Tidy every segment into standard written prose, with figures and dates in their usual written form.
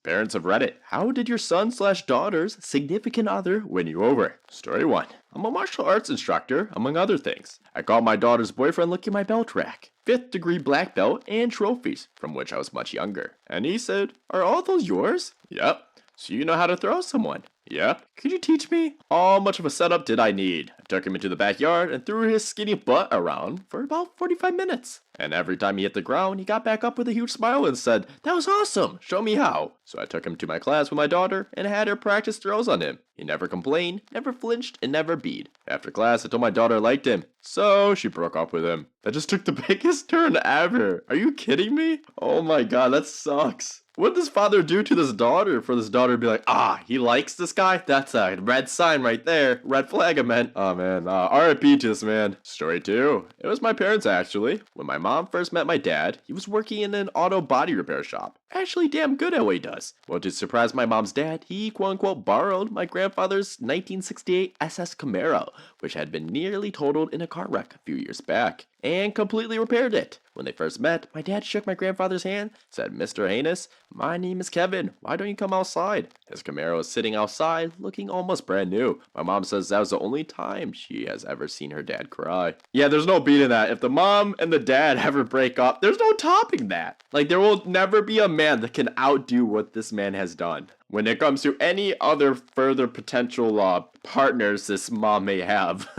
Parents of Reddit, how did your son/daughter's significant other win you over? Story 1. I'm a martial arts instructor, among other things. I caught my daughter's boyfriend looking at my belt rack. 5th degree black belt and trophies, from which I was much younger. And he said, "Are all those yours?" Yep. "So you know how to throw someone?" "Yep." "Could you teach me?" How much of a setup did I need? I took him into the backyard and threw his skinny butt around for about 45 minutes. And every time he hit the ground, he got back up with a huge smile and said, "That was awesome! Show me how." So I took him to my class with my daughter and had her practice throws on him. He never complained, never flinched, and never beat. After class, I told my daughter I liked him. So she broke up with him. That just took the biggest turn ever. Are you kidding me? Oh my god, that sucks. What did this father do to this daughter for this daughter to be like, he likes this guy? That's a red sign right there. Red flag, I meant. Oh man, RIP to this man. Story 2. It was my parents actually. When my mom first met my dad, he was working in an auto body repair shop. Actually damn good at what he does. Well, to surprise my mom's dad, he quote-unquote borrowed my grandfather's 1968 SS Camaro, which had been nearly totaled in a car wreck a few years back, and completely repaired it. When they first met, my dad shook my grandfather's hand, said, "Mr. Hanus, my name is Kevin. Why don't you come outside?" His Camaro is sitting outside, looking almost brand new. My mom says that was the only time she has ever seen her dad cry. Yeah, there's no beating that. If the mom and the dad ever break up, there's no topping that. Like, there will never be a man that can outdo what this man has done. When it comes to any other further potential partners this mom may have.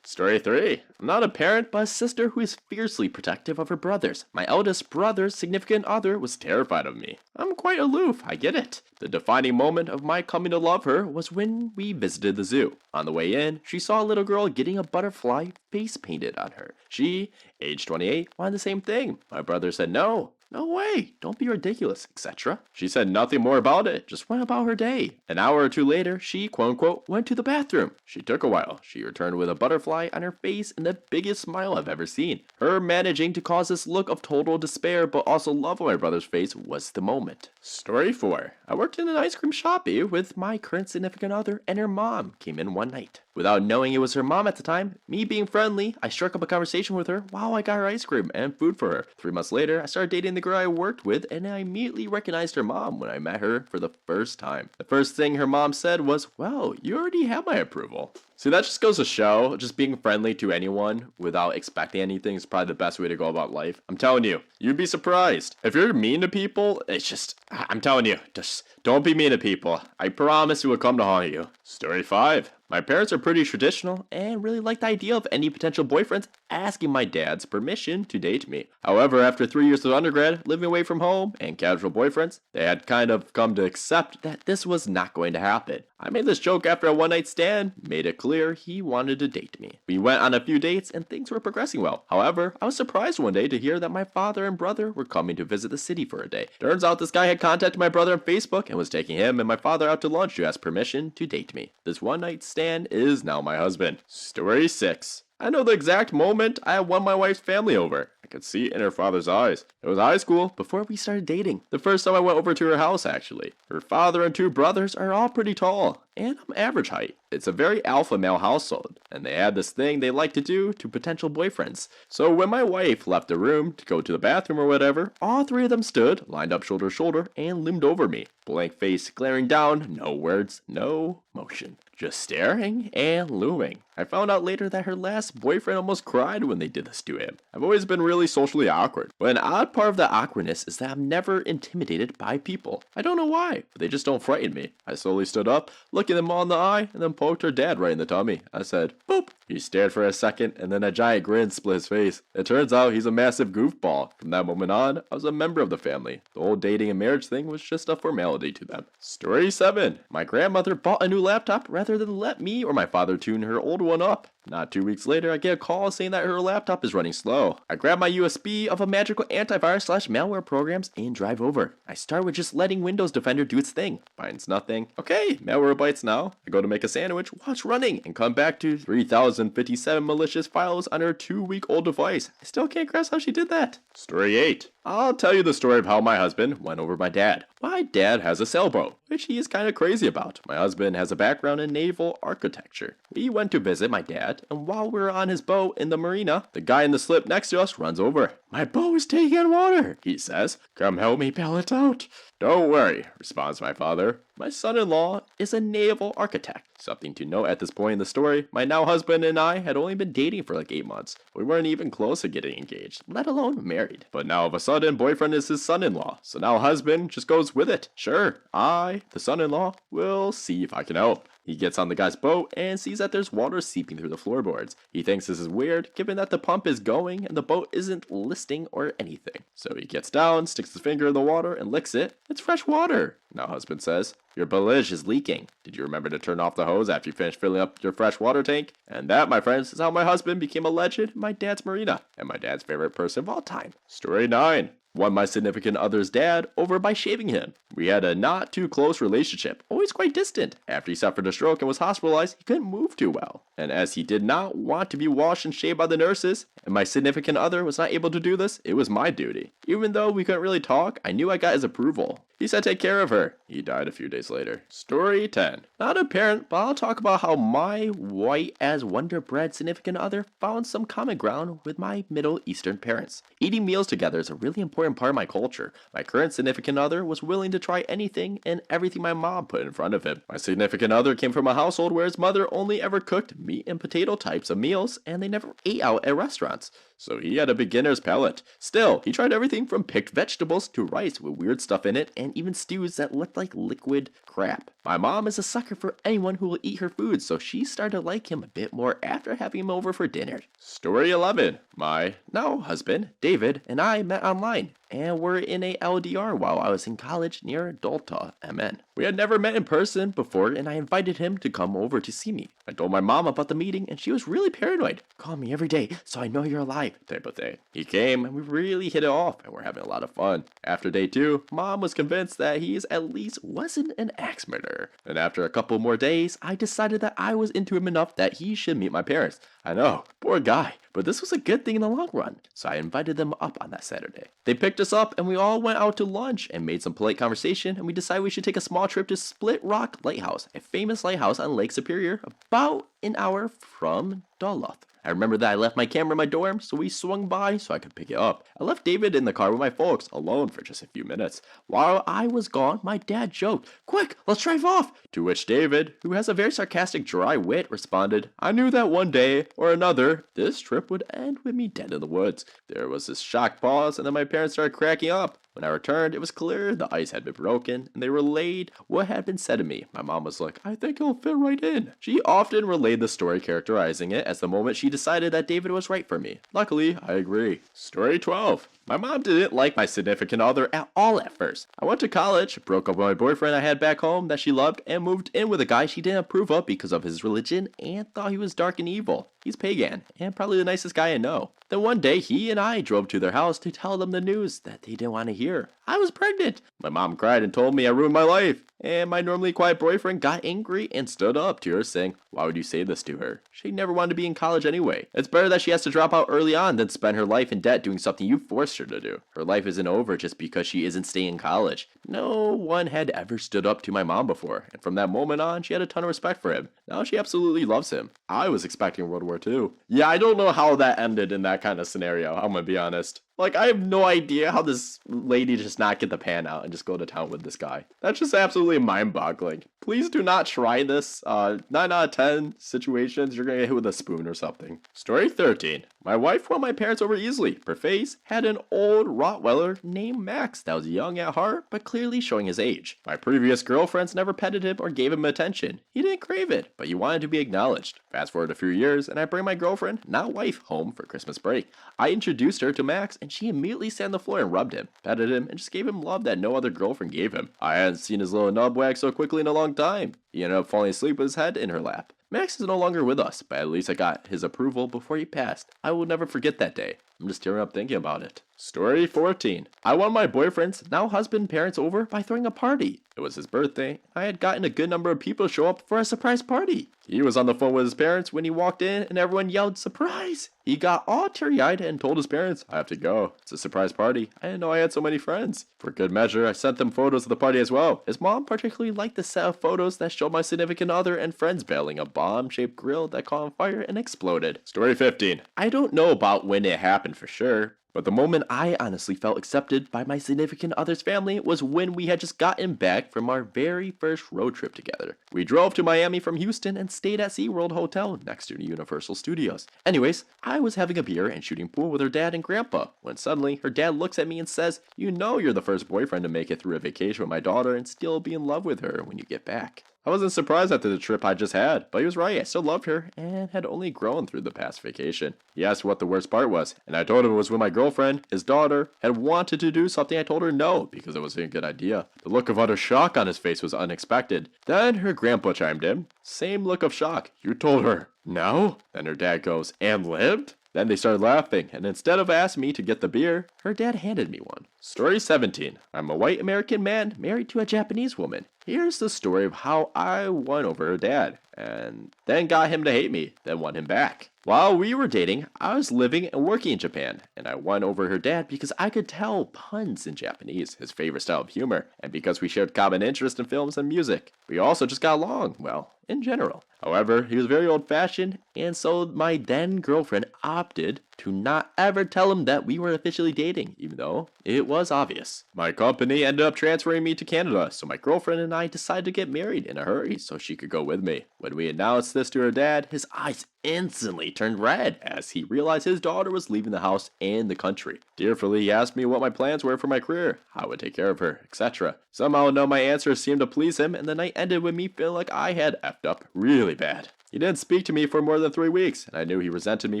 Story 3. I'm not a parent, but a sister who is fiercely protective of her brothers. My eldest brother's significant other was terrified of me. I'm quite aloof, I get it. The defining moment of my coming to love her was when we visited the zoo. On the way in, she saw a little girl getting a butterfly face painted on her. She, age 28, wanted the same thing. My brother said no. "No way, don't be ridiculous," etc. She said nothing more about it, just went about her day. An hour or two later, she, quote-unquote, went to the bathroom. She took a while. She returned with a butterfly on her face and the biggest smile I've ever seen. Her managing to cause this look of total despair but also love on my brother's face was the moment. Story 4. I worked in an ice cream shop with my current significant other, and her mom came in one night. Without knowing it was her mom at the time, me being friendly, I struck up a conversation with her while I got her ice cream and food for her. 3 months later, I started dating the girl I worked with, and I immediately recognized her mom when I met her for the first time. The first thing her mom said was, "Well, you already have my approval." See, that just goes to show, just being friendly to anyone without expecting anything is probably the best way to go about life. I'm telling you, you'd be surprised. If you're mean to people, it's just, I'm telling you, just don't be mean to people. I promise it will come to haunt you. Story 5. My parents are pretty traditional and really like the idea of any potential boyfriends asking my dad's permission to date me. However, after 3 years of undergrad, living away from home, and casual boyfriends, they had kind of come to accept that this was not going to happen. I made this joke after a one-night stand, made it clear he wanted to date me. We went on a few dates and things were progressing well. However, I was surprised one day to hear that my father and brother were coming to visit the city for a day. Turns out this guy had contacted my brother on Facebook and was taking him and my father out to lunch to ask permission to date me. This one-night stand is now my husband. Story 6. I know the exact moment I won my wife's family over. I could see it in her father's eyes. It was high school, before we started dating. The first time I went over to her house, actually. Her father and 2 brothers are all pretty tall, and I'm average height. It's a very alpha male household, and they had this thing they like to do to potential boyfriends. So when my wife left the room to go to the bathroom or whatever, all 3 of them stood, lined up shoulder to shoulder, and loomed over me. Blank face glaring down, no words, no motion. Just staring and looming. I found out later that her last boyfriend almost cried when they did this to him. I've always been really socially awkward, but an odd part of the awkwardness is that I'm never intimidated by people. I don't know why, but they just don't frighten me. I slowly stood up, looking them all in the eye, and then poked her dad right in the tummy. I said, "Boop." He stared for a second, and then a giant grin split his face. It turns out he's a massive goofball. From that moment on, I was a member of the family. The whole dating and marriage thing was just a formality to them. Story 7. My grandmother bought a new laptop rather than let me or my father tune her old one up. Not 2 weeks later, I get a call saying that her laptop is running slow. I grab my USB of a magical antivirus/malware programs and drive over. I start with just letting Windows Defender do its thing. Finds nothing. Okay, malware bites now. I go to make a sandwich while it's running and come back to 3,057 malicious files on her 2-week-old device. I still can't grasp how she did that. Story 8. I'll tell you the story of how my husband went over my dad. My dad has a sailboat, which he is kind of crazy about. My husband has a background in naval architecture. We went to visit my dad, and while we were on his boat in the marina, the guy in the slip next to us runs over. "My boat is taking on water," he says. "Come help me bail it out." "Don't worry," responds my father. My son-in-law is a naval architect. Something to note at this point in the story, my now husband and I had only been dating for like 8 months. We weren't even close to getting engaged, let alone married. But now all of a sudden, boyfriend is his son-in-law. So now husband just goes with it. Sure, I, the son-in-law, will see if I can help. He gets on the guy's boat and sees that there's water seeping through the floorboards. He thinks this is weird, given that the pump is going and the boat isn't listing or anything. So he gets down, sticks his finger in the water, and licks it. It's fresh water. Now husband says, "Your bilge is leaking. Did you remember to turn off the hose after you finished filling up your fresh water tank?" And that, my friends, is how my husband became a legend in my dad's marina, and my dad's favorite person of all time. Story 9. Won my significant other's dad over by shaving him. We had a not too close relationship, always quite distant. After he suffered a stroke and was hospitalized, he couldn't move too well. And as he did not want to be washed and shaved by the nurses, and my significant other was not able to do this, it was my duty. Even though we couldn't really talk, I knew I got his approval. He said take care of her. He died a few days later. Story 10. Not a parent, but I'll talk about how my white as Wonder Bread significant other found some common ground with my Middle Eastern parents. Eating meals together is a really important part of my culture. My current significant other was willing to try anything and everything my mom put in front of him. My significant other came from a household where his mother only ever cooked meat and potato types of meals, and they never ate out at restaurants. So he had a beginner's palate. Still, he tried everything from picked vegetables to rice with weird stuff in it, and even stews that looked like liquid crap. My mom is a sucker for anyone who will eat her food, so she started to like him a bit more after having him over for dinner. Story 11. My now husband, David, and I met online, and were in a LDR while I was in college near Dolta, MN. We had never met in person before, and I invited him to come over to see me. I told my mom about the meeting, and she was really paranoid. "Call me every day so I know you're alive," type of thing. He came, and we really hit it off, and we're having a lot of fun. After day 2, mom was convinced that he at least wasn't an axe murderer. And after a couple more days, I decided that I was into him enough that he should meet my parents. I know, poor guy, but this was a good thing in the long run, so I invited them up on that Saturday. They picked us up, and we all went out to lunch and made some polite conversation, and we decided we should take a small trip to Split Rock Lighthouse, a famous lighthouse on Lake Superior, about an hour from Duluth. I remember that I left my camera in my dorm, so we swung by so I could pick it up. I left David in the car with my folks, alone for just a few minutes. While I was gone, my dad joked, "Quick, let's drive off!" To which David, who has a very sarcastic, dry wit, responded, "I knew that one day or another, this trip would end with me dead in the woods." There was this shocked pause, and then my parents started cracking up. When I returned, it was clear the ice had been broken, and they relayed what had been said to me. My mom was like, "I think he'll fit right in." She often relayed the story, characterizing it as the moment she decided that David was right for me. Luckily, I agree. Story 12. My mom didn't like my significant other at all at first. I went to college, broke up with my boyfriend I had back home that she loved, and moved in with a guy she didn't approve of because of his religion and thought he was dark and evil. He's pagan, and probably the nicest guy I know. Then one day, he and I drove to their house to tell them the news that they didn't want to hear. I was pregnant. My mom cried and told me I ruined my life. And my normally quiet boyfriend got angry and stood up to her saying, "Why would you say this to her? She never wanted to be in college anyway. It's better that she has to drop out early on than spend her life in debt doing something you forced her to do. Her life isn't over just because she isn't staying in college." No one had ever stood up to my mom before, and from that moment on, she had a ton of respect for him. Now she absolutely loves him. I was expecting World War II. Yeah, I don't know how that ended in that kind of scenario, I'm gonna be honest. Like, I have no idea how this lady just not get the pan out and just go to town with this guy. That's just absolutely mind-boggling. Please do not try this. 9 out of 10 situations, you're gonna get hit with a spoon or something. Story 13. My wife won my parents over easily. Her face had an old Rottweiler named Max that was young at heart, but clearly showing his age. My previous girlfriends never petted him or gave him attention. He didn't crave it, but he wanted to be acknowledged. Fast forward a few years, and I bring my girlfriend, now wife, home for Christmas break. I introduced her to Max, and she immediately sat on the floor and rubbed him, petted him, and just gave him love that no other girlfriend gave him. I hadn't seen his little nub wag so quickly in a long time. He ended up falling asleep with his head in her lap. Max is no longer with us, but at least I got his approval before he passed. I will never forget that day. I'm just tearing up thinking about it. Story 14. I won my boyfriend's, now husband, parents over by throwing a party. It was his birthday. I had gotten a good number of people to show up for a surprise party. He was on the phone with his parents when he walked in and everyone yelled, "Surprise!" He got all teary-eyed and told his parents, "I have to go. It's a surprise party. I didn't know I had so many friends." For good measure, I sent them photos of the party as well. His mom particularly liked the set of photos that showed my significant other and friends battling a bomb-shaped grill that caught on fire and exploded. Story 15. I don't know about when it happened for sure, but the moment I honestly felt accepted by my significant other's family was when we had just gotten back from our very first road trip together. We drove to Miami from Houston and stayed at SeaWorld Hotel next to Universal Studios. Anyways, I was having a beer and shooting pool with her dad and grandpa when suddenly her dad looks at me and says, "You know you're the first boyfriend to make it through a vacation with my daughter and still be in love with her when you get back." I wasn't surprised after the trip I just had, but he was right, I still loved her, and had only grown through the past vacation. He asked what the worst part was, and I told him it was when my girlfriend, his daughter, had wanted to do something I told her no, because it wasn't a good idea. The look of utter shock on his face was unexpected. Then her grandpa chimed in. Same look of shock. "You told her no?" Then her dad goes, "And lived?" Then they started laughing, and instead of asking me to get the beer, her dad handed me one. Story 17. I'm a white American man married to a Japanese woman. Here's the story of how I won over her dad, and then got him to hate me, then won him back. While we were dating, I was living and working in Japan, and I won over her dad because I could tell puns in Japanese, his favorite style of humor, and because we shared common interest in films and music. We also just got along, well, in general. However, he was very old-fashioned, and so my then girlfriend opted to not ever tell him that we were officially dating, even though it was obvious. My company ended up transferring me to Canada, so my girlfriend and I decided to get married in a hurry so she could go with me. When we announced this to her dad, his eyes instantly turned red as he realized his daughter was leaving the house and the country. Tearfully, he asked me what my plans were for my career, how I would take care of her, etc. Somehow, no, my answers seemed to please him, and the night ended with me feeling like I had effed up really bad. He didn't speak to me for more than 3 weeks, and I knew he resented me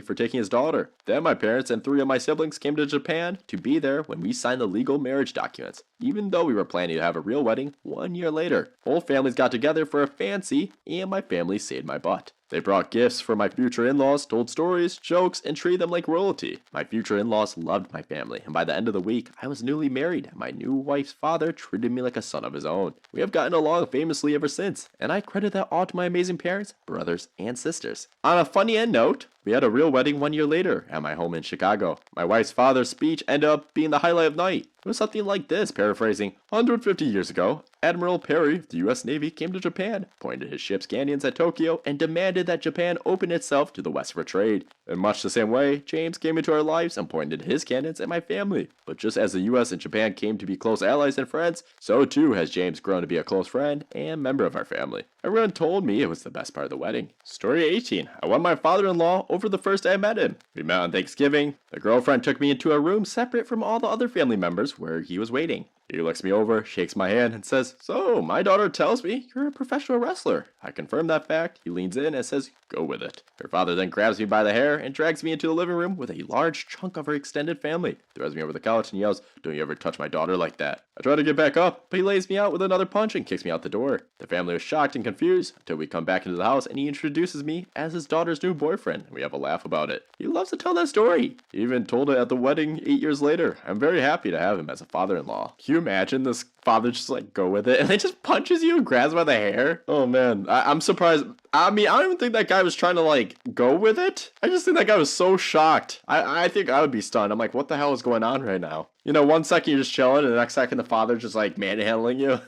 for taking his daughter. Then my parents and 3 of my siblings came to Japan to be there when we signed the legal marriage documents, even though we were planning to have a real wedding 1 year later. Both families got together for a fancy, and my family saved my butt. They brought gifts for my future in-laws, told stories, jokes, and treated them like royalty. My future in-laws loved my family, and by the end of the week, I was newly married, and my new wife's father treated me like a son of his own. We have gotten along famously ever since, and I credit that all to my amazing parents, brothers, and sisters. On a funny end note, we had a real wedding 1 year later at my home in Chicago. My wife's father's speech ended up being the highlight of the night. It was something like this, paraphrasing, 150 years ago, Admiral Perry of the U.S. Navy came to Japan, pointed his ship's cannons at Tokyo, and demanded that Japan open itself to the West for trade. In much the same way, James came into our lives and pointed his cannons at my family. But just as the U.S. and Japan came to be close allies and friends, so too has James grown to be a close friend and member of our family. Everyone told me it was the best part of the wedding. Story 18. I won my father-in-law over the first day I met him. We met on Thanksgiving. The girlfriend took me into a room separate from all the other family members where he was waiting. He looks me over, shakes my hand, and says, "So, my daughter tells me you're a professional wrestler." I confirm that fact. He leans in and says, "Go with it." Her father then grabs me by the hair and drags me into the living room with a large chunk of her extended family. Throws me over the couch and yells, "Don't you ever touch my daughter like that." I try to get back up, but he lays me out with another punch and kicks me out the door. The family was shocked and confused until we come back into the house and he introduces me as his daughter's new boyfriend. We have a laugh about it. He loves to tell that story. He even told it at the wedding 8 years later. I'm very happy to have him as a father-in-law. Can you imagine this father just like go with it and then just punches you and grabs by the hair? Oh man, I'm surprised. I mean, I don't even think that guy was trying to like go with it. I just think that guy was so shocked. I think I would be stunned. I'm like, what the hell is going on right now? You know, 1 second you're just chilling, and the next second the father's just like manhandling you.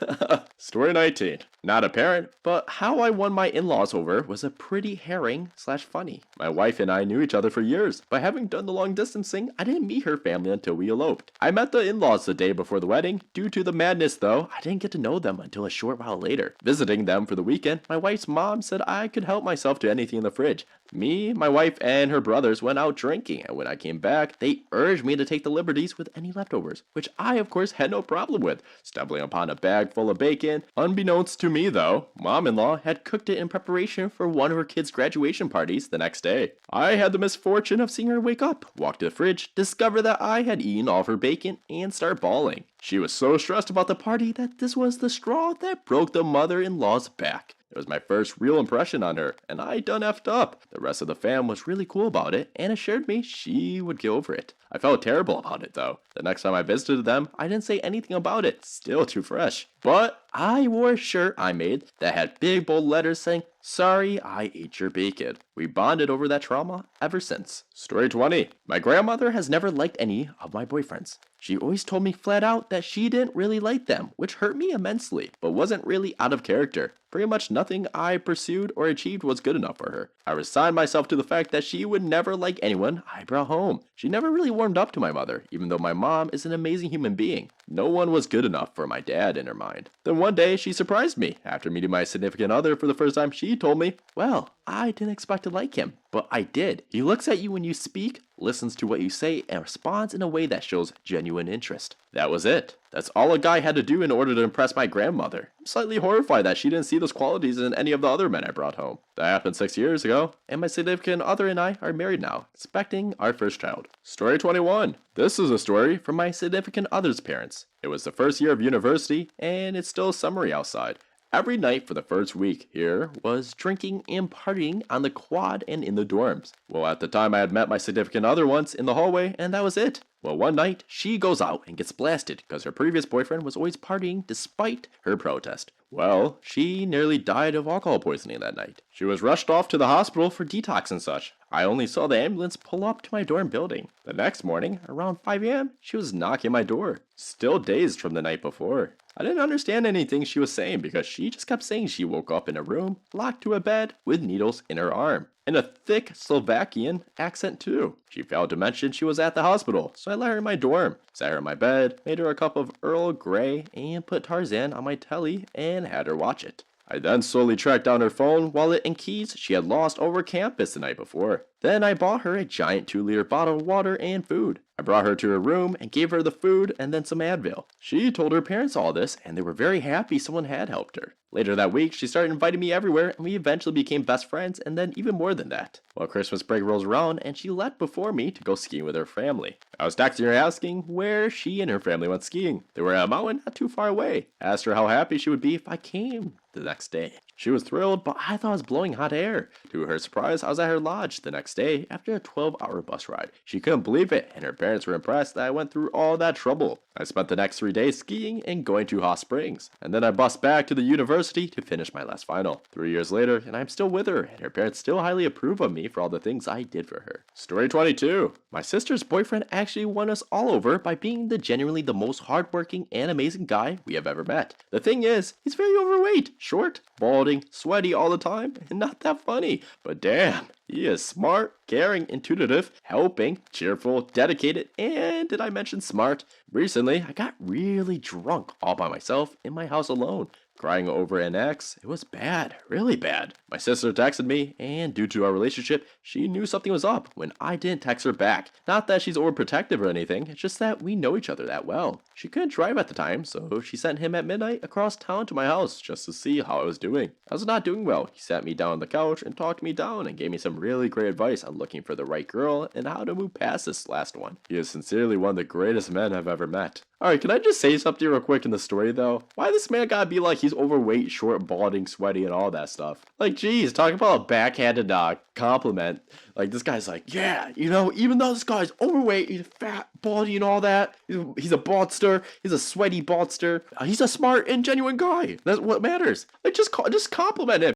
Story 19. Not a parent, but how I won my in-laws over was a pretty herring/funny. My wife and I knew each other for years, but having done the long distancing, I didn't meet her family until we eloped. I met the in-laws the day before the wedding. Due to the madness though, I didn't get to know them until a short while later. Visiting them for the weekend, my wife's mom said I could help myself to anything in the fridge. Me, my wife, and her brothers went out drinking, and when I came back, they urged me to take the liberties with any leftovers, which I, of course, had no problem with, stumbling upon a bag full of bacon. Unbeknownst to me, though, mom-in-law had cooked it in preparation for one of her kids' graduation parties the next day. I had the misfortune of seeing her wake up, walk to the fridge, discover that I had eaten all of her bacon, and start bawling. She was so stressed about the party that this was the straw that broke the mother-in-law's back. It was my first real impression on her, and I done effed up. The rest of the fam was really cool about it and assured me she would get over it. I felt terrible about it though. The next time I visited them, I didn't say anything about it, still too fresh. But I wore a shirt I made that had big bold letters saying, "Sorry, I ate your bacon." We bonded over that trauma ever since. Story 20. My grandmother has never liked any of my boyfriends. She always told me flat out that she didn't really like them, which hurt me immensely, but wasn't really out of character. Pretty much nothing I pursued or achieved was good enough for her. I resigned myself to the fact that she would never like anyone I brought home. She never really warmed up to my mother, even though my mom is an amazing human being. No one was good enough for my dad in her mind. Then one day she surprised me. After meeting my significant other for the first time, she told me, "Well, I didn't expect to like him, but I did. He looks at you when you speak, listens to what you say, and responds in a way that shows genuine interest." That was it. That's all a guy had to do in order to impress my grandmother. I'm slightly horrified that she didn't see those qualities in any of the other men I brought home. That happened 6 years ago, and my significant other and I are married now, expecting our first child. Story 21. This is a story from my significant other's parents. It was the first year of university, and it's still summery outside. Every night for the first week here was drinking and partying on the quad and in the dorms. Well, at the time I had met my significant other once in the hallway, and that was it. Well, one night, she goes out and gets blasted because her previous boyfriend was always partying despite her protest. Well, she nearly died of alcohol poisoning that night. She was rushed off to the hospital for detox and such. I only saw the ambulance pull up to my dorm building. The next morning, around 5 a.m., she was knocking my door, still dazed from the night before. I didn't understand anything she was saying because she just kept saying she woke up in a room, locked to a bed, with needles in her arm. And a thick Slovakian accent too. She failed to mention she was at the hospital, so I let her in my dorm, sat her in my bed, made her a cup of Earl Grey, and put Tarzan on my telly and had her watch it. I then slowly tracked down her phone, wallet, and keys she had lost over campus the night before. Then I bought her a giant 2-liter bottle of water and food. I brought her to her room and gave her the food and then some Advil. She told her parents all this, and they were very happy someone had helped her. Later that week, she started inviting me everywhere, and we eventually became best friends, and then even more than that. Well, Christmas break rolls around, and she left before me to go skiing with her family. I was texting her asking where she and her family went skiing. They were at a mountain not too far away. I asked her how happy she would be if I came the next day. She was thrilled, but I thought I was blowing hot air. To her surprise, I was at her lodge the next day after a 12-hour bus ride. She couldn't believe it, and her parents were impressed that I went through all that trouble. I spent the next 3 days skiing and going to hot springs, and then I bussed back to the university to finish my last final. 3 years later, and I'm still with her, and her parents still highly approve of me for all the things I did for her. Story 22. My sister's boyfriend actually won us all over by being genuinely the most hardworking and amazing guy we have ever met. The thing is, he's very overweight, short, balding, sweaty all the time, and not that funny. But damn, he is smart, caring, intuitive, helping, cheerful, dedicated, and did I mention smart? Recently, I got really drunk all by myself in my house alone, crying over an ex. It was bad, really bad. My sister texted me, and due to our relationship, she knew something was up when I didn't text her back. Not that she's overprotective or anything, it's just that we know each other that well. She couldn't drive at the time, so she sent him at midnight across town to my house just to see how I was doing. I was not doing well. He sat me down on the couch and talked me down and gave me some really great advice on looking for the right girl and how to move past this last one. He is sincerely one of the greatest men I've ever met. Alright, can I just say something real quick in the story though? Why this man gotta be like he's overweight, short, balding, sweaty, and all that stuff? Like, geez, talk about a backhanded compliment. Like, this guy's like, yeah, you know, even though this guy's overweight, he's fat, baldy, and all that, he's a baldster, he's a sweaty baldster, he's a smart and genuine guy. That's what matters. Like, just compliment him.